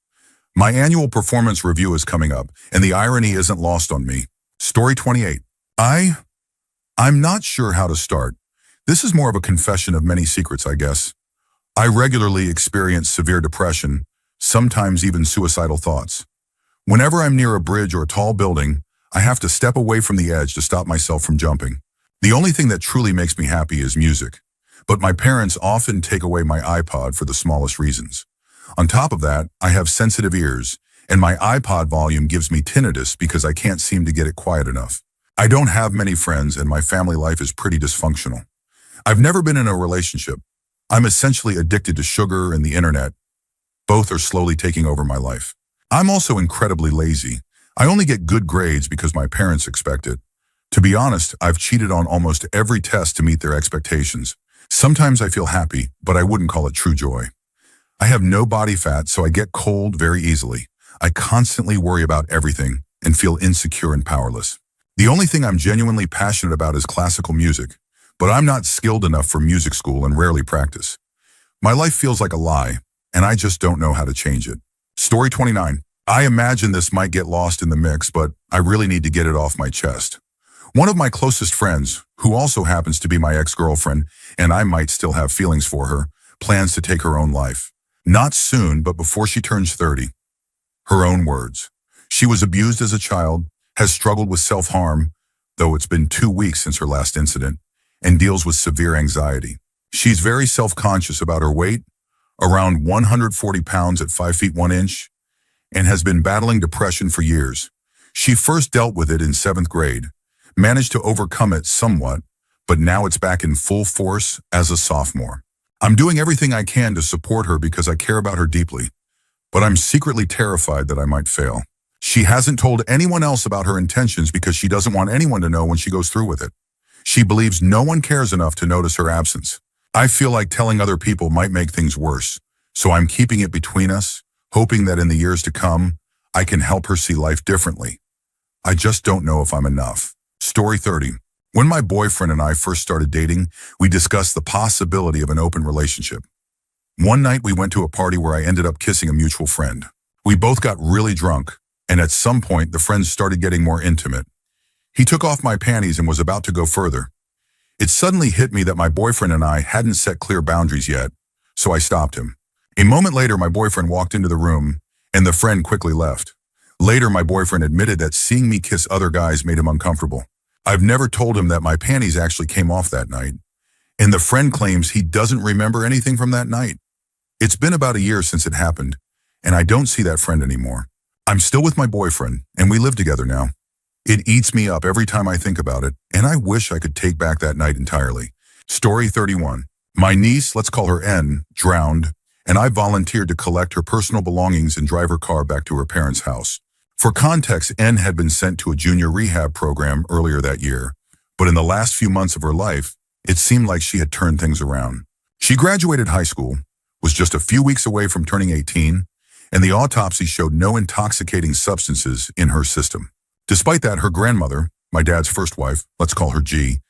My annual performance review is coming up, and the irony isn't lost on me. Story 28. I'm not sure how to start. This is more of a confession of many secrets, I guess. I regularly experience severe depression, sometimes even suicidal thoughts. Whenever I'm near a bridge or a tall building, I have to step away from the edge to stop myself from jumping. The only thing that truly makes me happy is music, but my parents often take away my iPod for the smallest reasons. On top of that, I have sensitive ears, and my iPod volume gives me tinnitus because I can't seem to get it quiet enough. I don't have many friends, and my family life is pretty dysfunctional. I've never been in a relationship. I'm essentially addicted to sugar and the internet. Both are slowly taking over my life. I'm also incredibly lazy. I only get good grades because my parents expect it. To be honest, I've cheated on almost every test to meet their expectations. Sometimes I feel happy, but I wouldn't call it true joy. I have no body fat, so I get cold very easily. I constantly worry about everything and feel insecure and powerless. The only thing I'm genuinely passionate about is classical music, but I'm not skilled enough for music school and rarely practice. My life feels like a lie, and I just don't know how to change it. Story 29. I imagine this might get lost in the mix, but I really need to get it off my chest. One of my closest friends, who also happens to be my ex-girlfriend, and I might still have feelings for her, plans to take her own life. Not soon, but before she turns 30. Her own words. She was abused as a child, has struggled with self-harm, though it's been 2 weeks since her last incident, and deals with severe anxiety. She's very self-conscious about her weight, around 140 pounds at 5 feet 1 inch, and has been battling depression for years. She first dealt with it in 7th grade, managed to overcome it somewhat, but now it's back in full force as a sophomore. I'm doing everything I can to support her because I care about her deeply, but I'm secretly terrified that I might fail. She hasn't told anyone else about her intentions because she doesn't want anyone to know when she goes through with it. She believes no one cares enough to notice her absence. I feel like telling other people might make things worse, so I'm keeping it between us, hoping that in the years to come, I can help her see life differently. I just don't know if I'm enough. Story 30. When my boyfriend and I first started dating, we discussed the possibility of an open relationship. One night we went to a party where I ended up kissing a mutual friend. We both got really drunk, and at some point the friends started getting more intimate. He took off my panties and was about to go further. It suddenly hit me that my boyfriend and I hadn't set clear boundaries yet, so I stopped him. A moment later, my boyfriend walked into the room, and the friend quickly left. Later, my boyfriend admitted that seeing me kiss other guys made him uncomfortable. I've never told him that my panties actually came off that night, and the friend claims he doesn't remember anything from that night. It's been about a year since it happened, and I don't see that friend anymore. I'm still with my boyfriend, and we live together now. It eats me up every time I think about it, and I wish I could take back that night entirely. Story 31. My niece, let's call her N, drowned, and I volunteered to collect her personal belongings and drive her car back to her parents' house. For context, N had been sent to a junior rehab program earlier that year, but in the last few months of her life, it seemed like she had turned things around. She graduated high school, was just a few weeks away from turning 18, and the autopsy showed no intoxicating substances in her system. Despite that, her grandmother, my dad's first wife, let's call her G,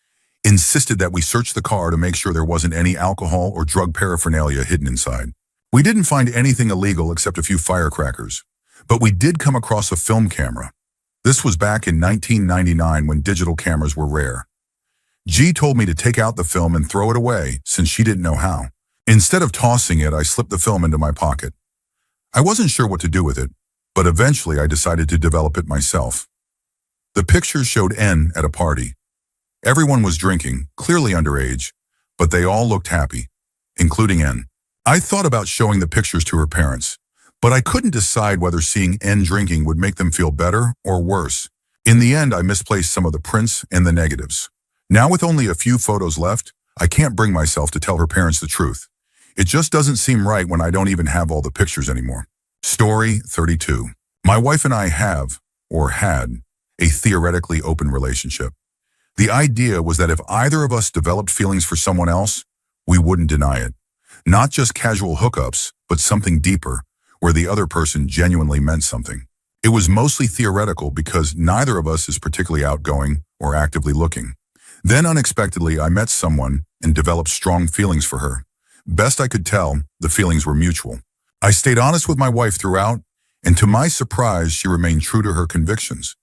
insisted that we search the car to make sure there wasn't any alcohol or drug paraphernalia hidden inside. We didn't find anything illegal except a few firecrackers, but we did come across a film camera. This was back in 1999 when digital cameras were rare. G told me to take out the film and throw it away since she didn't know how. Instead of tossing it, I slipped the film into my pocket. I wasn't sure what to do with it, but eventually I decided to develop it myself. The pictures showed N at a party. Everyone was drinking, clearly underage, but they all looked happy, including N. I thought about showing the pictures to her parents, but I couldn't decide whether seeing N drinking would make them feel better or worse. In the end, I misplaced some of the prints and the negatives. Now with only a few photos left, I can't bring myself to tell her parents the truth. It just doesn't seem right when I don't even have all the pictures anymore. Story 32. My wife and I have, or had, a theoretically open relationship. The idea was that if either of us developed feelings for someone else, we wouldn't deny it. Not just casual hookups, but something deeper, where the other person genuinely meant something. It was mostly theoretical because neither of us is particularly outgoing or actively looking. Then unexpectedly, I met someone and developed strong feelings for her. Best I could tell, the feelings were mutual. I stayed honest with my wife throughout, and to my surprise, she remained true to her convictions.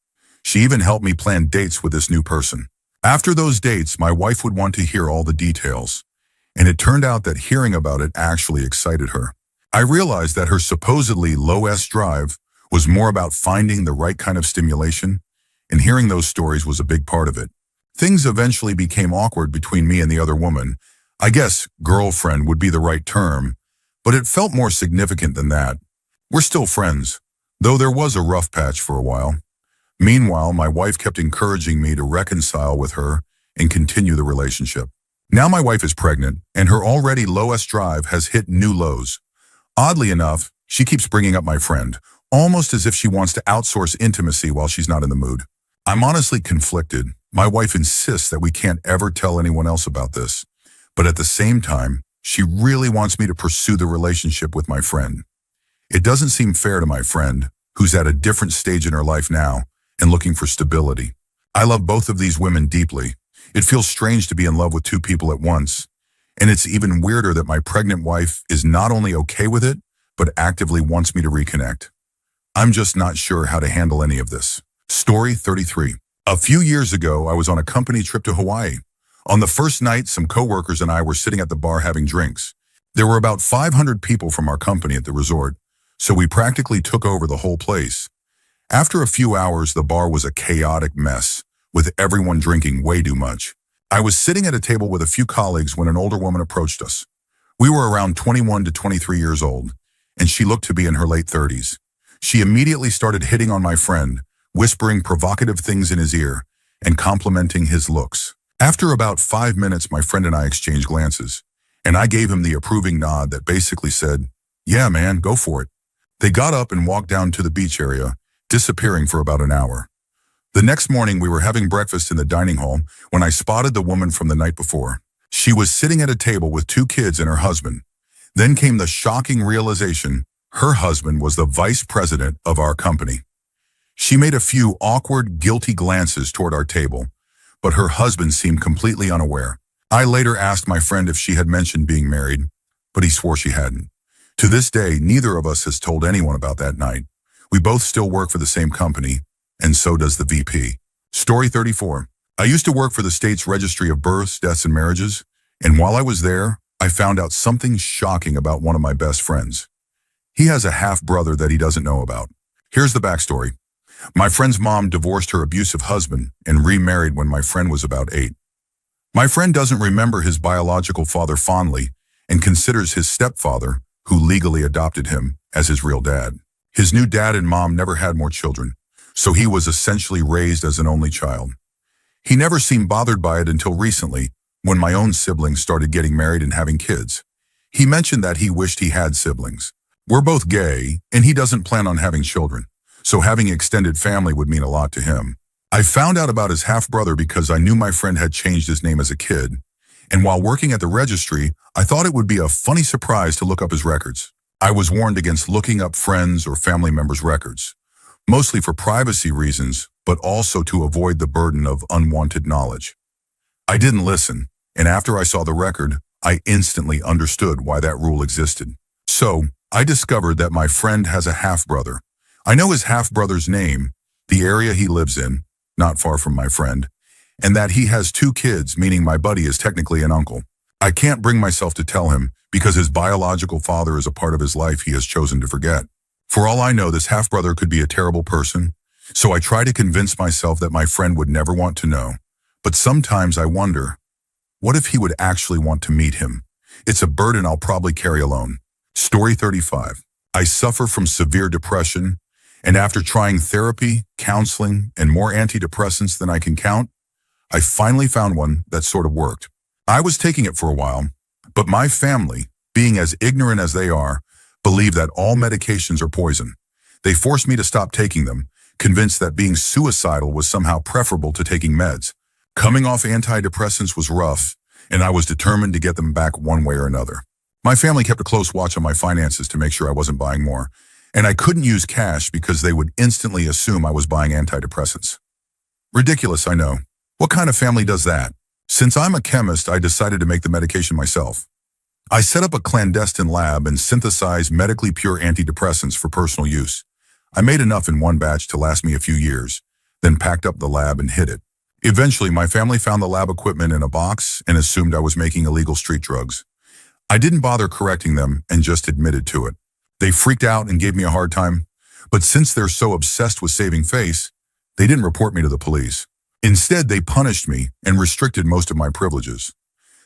She even helped me plan dates with this new person. After those dates, my wife would want to hear all the details, and it turned out that hearing about it actually excited her. I realized that her supposedly low S drive was more about finding the right kind of stimulation, and hearing those stories was a big part of it. Things eventually became awkward between me and the other woman. I guess girlfriend would be the right term, but it felt more significant than that. We're still friends, though there was a rough patch for a while. Meanwhile, my wife kept encouraging me to reconcile with her and continue the relationship. Now my wife is pregnant, and her already low S drive has hit new lows. Oddly enough, she keeps bringing up my friend, almost as if she wants to outsource intimacy while she's not in the mood. I'm honestly conflicted. My wife insists that we can't ever tell anyone else about this, but at the same time, she really wants me to pursue the relationship with my friend. It doesn't seem fair to my friend, who's at a different stage in her life now and looking for stability. I love both of these women deeply. It feels strange to be in love with two people at once, and it's even weirder that my pregnant wife is not only okay with it, but actively wants me to reconnect. I'm just not sure how to handle any of this. Story 33. A few years ago, I was on a company trip to Hawaii. On the first night, some coworkers and I were sitting at the bar having drinks. There were about 500 people from our company at the resort, so we practically took over the whole place. After a few hours, the bar was a chaotic mess, with everyone drinking way too much. I was sitting at a table with a few colleagues when an older woman approached us. We were around 21 to 23 years old, and she looked to be in her late 30s. She immediately started hitting on my friend, whispering provocative things in his ear and complimenting his looks. After about 5 minutes, my friend and I exchanged glances, and I gave him the approving nod that basically said, "Yeah, man, go for it." They got up and walked down to the beach area, disappearing for about an hour. The next morning, we were having breakfast in the dining hall when I spotted the woman from the night before. She was sitting at a table with 2 kids and her husband. Then came the shocking realization her husband was the vice president of our company. She made a few awkward, guilty glances toward our table, but her husband seemed completely unaware. I later asked my friend if she had mentioned being married, but he swore she hadn't. To this day, neither of us has told anyone about that night. We both still work for the same company, and so does the VP. Story 34. I used to work for the state's registry of births, deaths, and marriages, and while I was there, I found out something shocking about one of my best friends. He has a half-brother that he doesn't know about. Here's the backstory. My friend's mom divorced her abusive husband and remarried when my friend was about 8. My friend doesn't remember his biological father fondly and considers his stepfather, who legally adopted him, as his real dad. His new dad and mom never had more children, so he was essentially raised as an only child. He never seemed bothered by it until recently, when my own siblings started getting married and having kids. He mentioned that he wished he had siblings. We're both gay, and he doesn't plan on having children, so having extended family would mean a lot to him. I found out about his half-brother because I knew my friend had changed his name as a kid, and while working at the registry, I thought it would be a funny surprise to look up his records. I was warned against looking up friends or family members' records, mostly for privacy reasons, but also to avoid the burden of unwanted knowledge. I didn't listen, and after I saw the record, I instantly understood why that rule existed. So, I discovered that my friend has a half-brother. I know his half-brother's name, the area he lives in, not far from my friend, and that he has 2 kids, meaning my buddy is technically an uncle. I can't bring myself to tell him because his biological father is a part of his life he has chosen to forget. For all I know, this half-brother could be a terrible person, so I try to convince myself that my friend would never want to know. But sometimes I wonder, what if he would actually want to meet him? It's a burden I'll probably carry alone. Story 35. I suffer from severe depression, and after trying therapy, counseling, and more antidepressants than I can count, I finally found one that sort of worked. I was taking it for a while, but my family, being as ignorant as they are, believe that all medications are poison. They forced me to stop taking them, convinced that being suicidal was somehow preferable to taking meds. Coming off antidepressants was rough, and I was determined to get them back one way or another. My family kept a close watch on my finances to make sure I wasn't buying more, and I couldn't use cash because they would instantly assume I was buying antidepressants. Ridiculous, I know. What kind of family does that? Since I'm a chemist, I decided to make the medication myself. I set up a clandestine lab and synthesized medically pure antidepressants for personal use. I made enough in one batch to last me a few years, then packed up the lab and hid it. Eventually, my family found the lab equipment in a box and assumed I was making illegal street drugs. I didn't bother correcting them and just admitted to it. They freaked out and gave me a hard time, but since they're so obsessed with saving face, they didn't report me to the police. Instead, they punished me and restricted most of my privileges.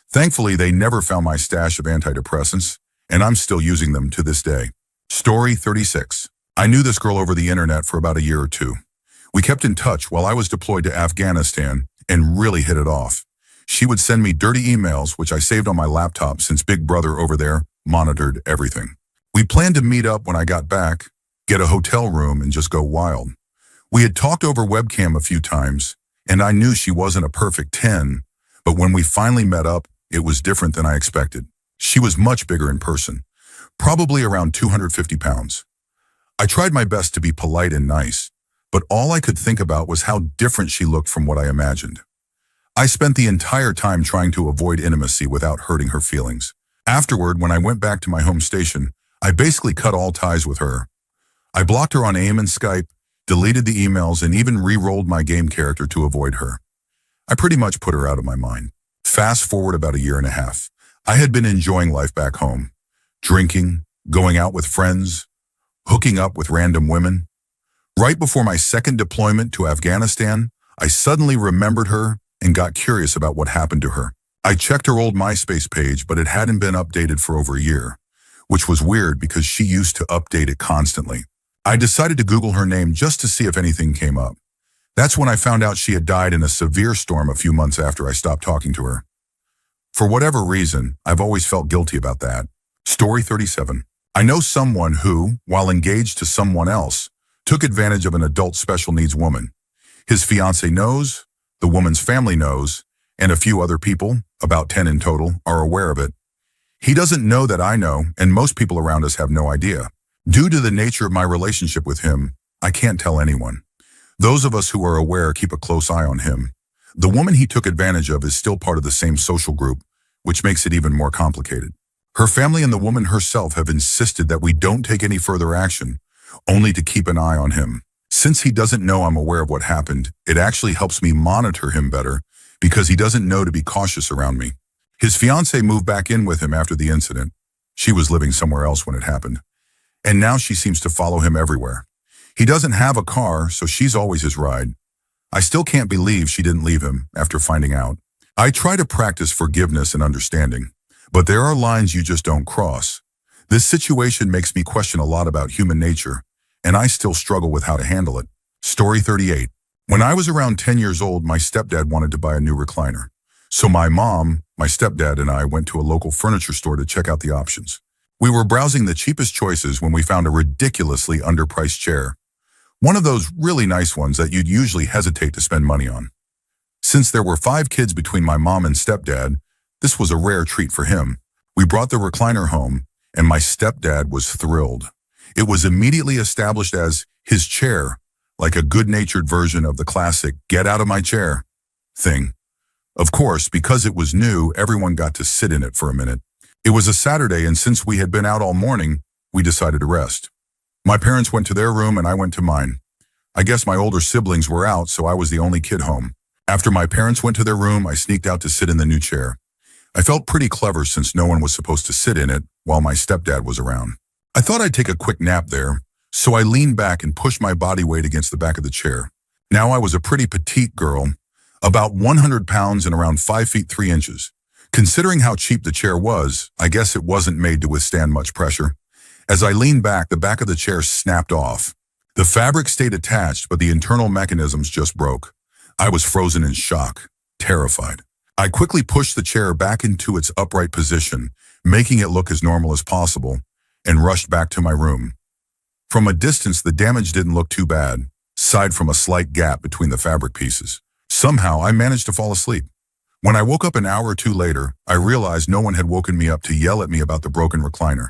Thankfully, they never found my stash of antidepressants, and I'm still using them to this day. Story 36. I knew this girl over the internet for about a year or two. We kept in touch while I was deployed to Afghanistan and really hit it off. She would send me dirty emails, which I saved on my laptop since Big Brother over there monitored everything. We planned to meet up when I got back, get a hotel room, and just go wild. We had talked over webcam a few times, and I knew she wasn't a perfect 10, but when we finally met up, it was different than I expected. She was much bigger in person, probably around 250 pounds. I tried my best to be polite and nice, but all I could think about was how different she looked from what I imagined. I spent the entire time trying to avoid intimacy without hurting her feelings. Afterward, when I went back to my home station, I basically cut all ties with her. I blocked her on AIM and Skype, deleted the emails, and even re-rolled my game character to avoid her. I pretty much put her out of my mind. Fast forward about a year and a half. I had been enjoying life back home, drinking, going out with friends, hooking up with random women. Right before my second deployment to Afghanistan, I suddenly remembered her and got curious about what happened to her. I checked her old MySpace page, but it hadn't been updated for over a year, which was weird because she used to update it constantly. I decided to Google her name just to see if anything came up. That's when I found out she had died in a severe storm a few months after I stopped talking to her. For whatever reason, I've always felt guilty about that. Story 37. I know someone who, while engaged to someone else, took advantage of an adult special needs woman. His fiancée knows, the woman's family knows, and a few other people, about 10 in total, are aware of it. He doesn't know that I know, and most people around us have no idea. Due to the nature of my relationship with him, I can't tell anyone. Those of us who are aware keep a close eye on him. The woman he took advantage of is still part of the same social group, which makes it even more complicated. Her family and the woman herself have insisted that we don't take any further action, only to keep an eye on him. Since he doesn't know I'm aware of what happened, it actually helps me monitor him better because he doesn't know to be cautious around me. His fiancée moved back in with him after the incident. She was living somewhere else when it happened. And now she seems to follow him everywhere. He doesn't have a car, so she's always his ride. I still can't believe she didn't leave him after finding out. I try to practice forgiveness and understanding, but there are lines you just don't cross. This situation makes me question a lot about human nature, and I still struggle with how to handle it. Story 38. When I was around 10 years old, my stepdad wanted to buy a new recliner. So my mom, my stepdad, and I went to a local furniture store to check out the options. We were browsing the cheapest choices when we found a ridiculously underpriced chair. One of those really nice ones that you'd usually hesitate to spend money on. Since there were 5 kids between my mom and stepdad, this was a rare treat for him. We brought the recliner home, and my stepdad was thrilled. It was immediately established as his chair, like a good-natured version of the classic "get out of my chair" thing. Of course, because it was new, everyone got to sit in it for a minute. It was a Saturday, and since we had been out all morning, we decided to rest. My parents went to their room and I went to mine. I guess my older siblings were out, so I was the only kid home. After my parents went to their room, I sneaked out to sit in the new chair. I felt pretty clever since no one was supposed to sit in it while my stepdad was around. I thought I'd take a quick nap there, so I leaned back and pushed my body weight against the back of the chair. Now I was a pretty petite girl, about 100 pounds and around 5 feet 3 inches. Considering how cheap the chair was, I guess it wasn't made to withstand much pressure. As I leaned back, the back of the chair snapped off. The fabric stayed attached, but the internal mechanisms just broke. I was frozen in shock, terrified. I quickly pushed the chair back into its upright position, making it look as normal as possible, and rushed back to my room. From a distance, the damage didn't look too bad, aside from a slight gap between the fabric pieces. Somehow, I managed to fall asleep. When I woke up an hour or two later, I realized no one had woken me up to yell at me about the broken recliner.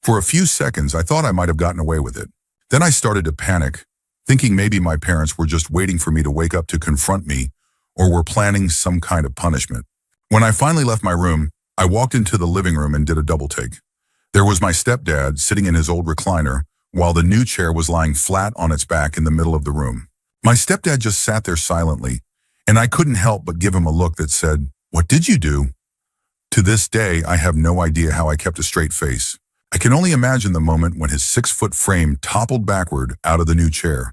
For a few seconds, I thought I might have gotten away with it. Then I started to panic, thinking maybe my parents were just waiting for me to wake up to confront me or were planning some kind of punishment. When I finally left my room, I walked into the living room and did a double take. There was my stepdad sitting in his old recliner, while the new chair was lying flat on its back in the middle of the room. My stepdad just sat there silently, and I couldn't help but give him a look that said, "What did you do?" To this day, I have no idea how I kept a straight face. I can only imagine the moment when his 6-foot frame toppled backward out of the new chair.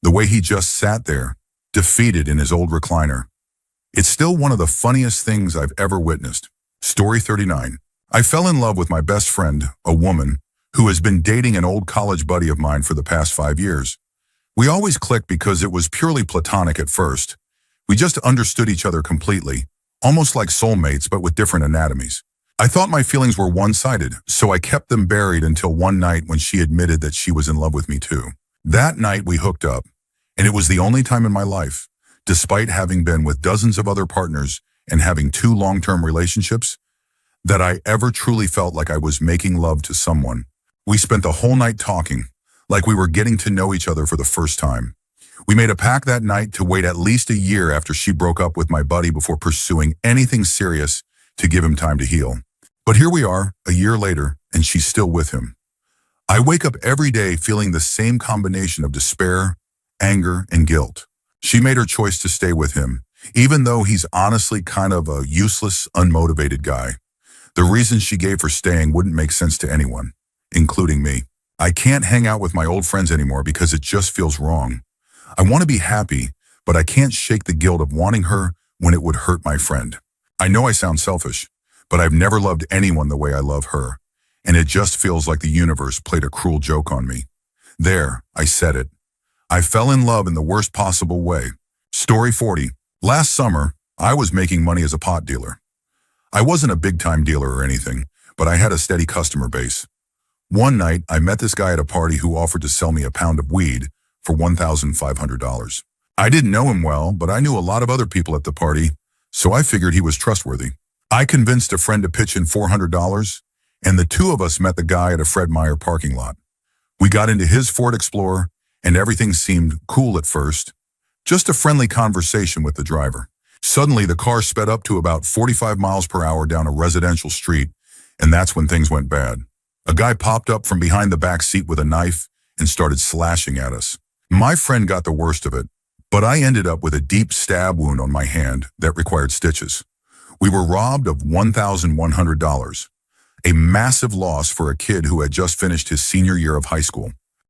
The way he just sat there, defeated in his old recliner. It's still one of the funniest things I've ever witnessed. Story 39. I fell in love with my best friend, a woman, who has been dating an old college buddy of mine for the past 5 years. We always clicked because it was purely platonic at first. We just understood each other completely, almost like soulmates but with different anatomies. I thought my feelings were one-sided, so I kept them buried until one night when she admitted that she was in love with me too. That night we hooked up, and it was the only time in my life, despite having been with dozens of other partners and having 2 long-term relationships, that I ever truly felt like I was making love to someone. We spent the whole night talking, like we were getting to know each other for the first time. We made a pact that night to wait at least a year after she broke up with my buddy before pursuing anything serious to give him time to heal. But here we are, a year later, and she's still with him. I wake up every day feeling the same combination of despair, anger, and guilt. She made her choice to stay with him, even though he's honestly kind of a useless, unmotivated guy. The reasons she gave for staying wouldn't make sense to anyone, including me. I can't hang out with my old friends anymore because it just feels wrong. I want to be happy, but I can't shake the guilt of wanting her when it would hurt my friend. I know I sound selfish, but I've never loved anyone the way I love her, and it just feels like the universe played a cruel joke on me. There, I said it. I fell in love in the worst possible way. Story 40. Last summer, I was making money as a pot dealer. I wasn't a big-time dealer or anything, but I had a steady customer base. One night, I met this guy at a party who offered to sell me a pound of weed for $1,500. I didn't know him well, but I knew a lot of other people at the party, so I figured he was trustworthy. I convinced a friend to pitch in $400, and the 2 of us met the guy at a Fred Meyer parking lot. We got into his Ford Explorer, and everything seemed cool at first. Just a friendly conversation with the driver. Suddenly, the car sped up to about 45 miles per hour down a residential street, and that's when things went bad. A guy popped up from behind the back seat with a knife and started slashing at us. My friend got the worst of it, but I ended up with a deep stab wound on my hand that required stitches. We were robbed of $1,100, a massive loss for a kid who had just finished his senior year of high school.